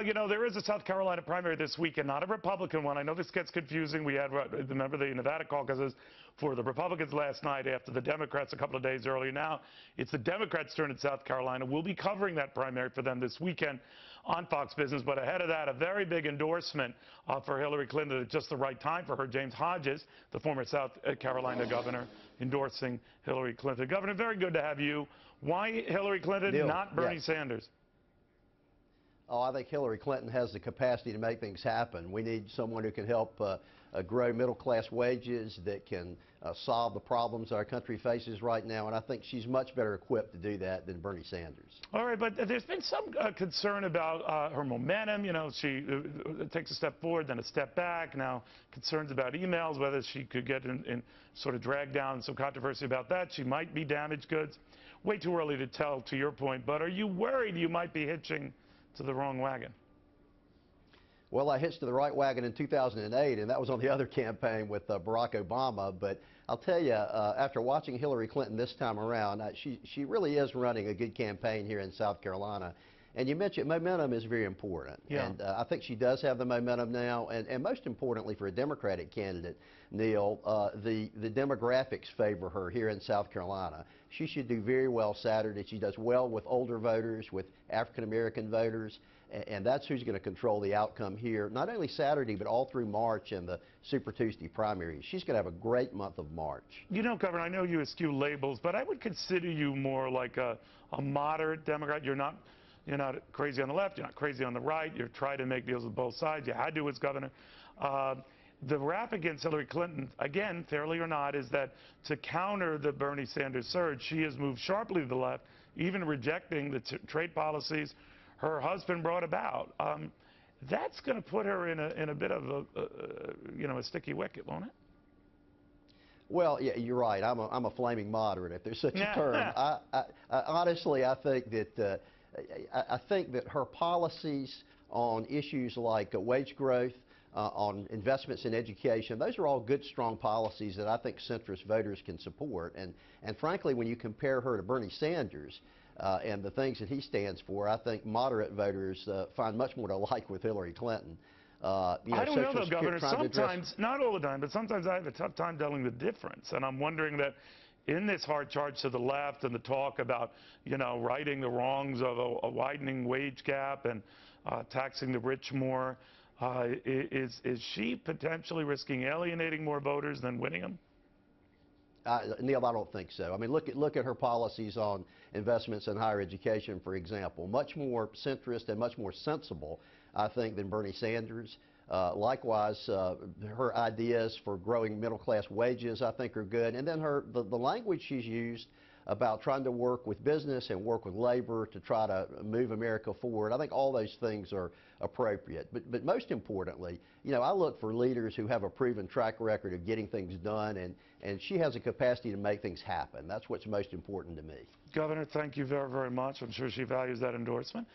there is a South Carolina primary this weekend, not a Republican one. I know this gets confusing. We had, remember, the Nevada caucuses for the Republicans last night after the Democrats a couple of days earlier. Now it's the Democrats' turn in South Carolina. We'll be covering that primary for them this weekend on Fox Business. But ahead of that, a very big endorsement for Hillary Clinton at just the right time for her. James Hodges, the former South Carolina governor, endorsing Hillary Clinton. Governor, very good to have you. Why Hillary Clinton, Neil, not Bernie yes. Sanders? Oh, I think Hillary Clinton has the capacity to make things happen. We need someone who can help grow middle-class wages, that can solve the problems our country faces right now, and I think she's much better equipped to do that than Bernie Sanders. All right, but there's been some concern about her momentum. She takes a step forward, then a step back. Now, concerns about emails, whether she could get in sort of dragged down, some controversy about that. She might be damaged goods. Way too early to tell, to your point, but are you worried you might be hitching to the wrong wagon? Well, I hitched to the right wagon in 2008, and that was on the other campaign with Barack Obama. But I'll tell you, after watching Hillary Clinton this time around, she really is running a good campaign here in South Carolina. And you mentioned momentum is very important. Yeah. And I think she does have the momentum now. And most importantly for a Democratic candidate, Neil, the demographics favor her here in South Carolina. She should do very well Saturday. She does well with older voters, with African-American voters. And that's who's going to control the outcome here, not only Saturday, but all through March and the Super Tuesday primaries. She's going to have a great month of March. Governor, I know you eschew labels, but I would consider you more like a moderate Democrat. You're not crazy on the left. You're not crazy on the right. You're trying to make deals with both sides. You had to as governor. The rap against Hillary Clinton, again, fairly or not, is that to counter the Bernie Sanders surge, she has moved sharply to the left, even rejecting the trade policies her husband brought about. That's going to put her in a bit of a sticky wicket, won't it? Well, yeah, you're right. I'm a flaming moderate, if there's such a term. Honestly, I think that her policies on issues like wage growth, on investments in education, those are all good, strong policies that I think centrist voters can support. And frankly, when you compare her to Bernie Sanders and the things that he stands for, I think moderate voters find much more to like with Hillary Clinton. I don't know, though, Governor. Sometimes, not all the time, but sometimes I have a tough time telling the difference. And I'm wondering that in this hard charge to the left and the talk about, righting the wrongs of a widening wage gap and taxing the rich more, is she potentially risking alienating more voters than winning them? Neil, I don't think so. I mean, look at her policies on investments in higher education, for example. Much more centrist and much more sensible, I think, than Bernie Sanders. Likewise, her ideas for growing middle-class wages, I think, are good. And then the language she's used about trying to work with business and work with labor to try to move America forward, I think all those things are appropriate. But most importantly, I look for leaders who have a proven track record of getting things done, and she has a capacity to make things happen. That's what's most important to me. Governor, thank you very, very much. I'm sure she values that endorsement.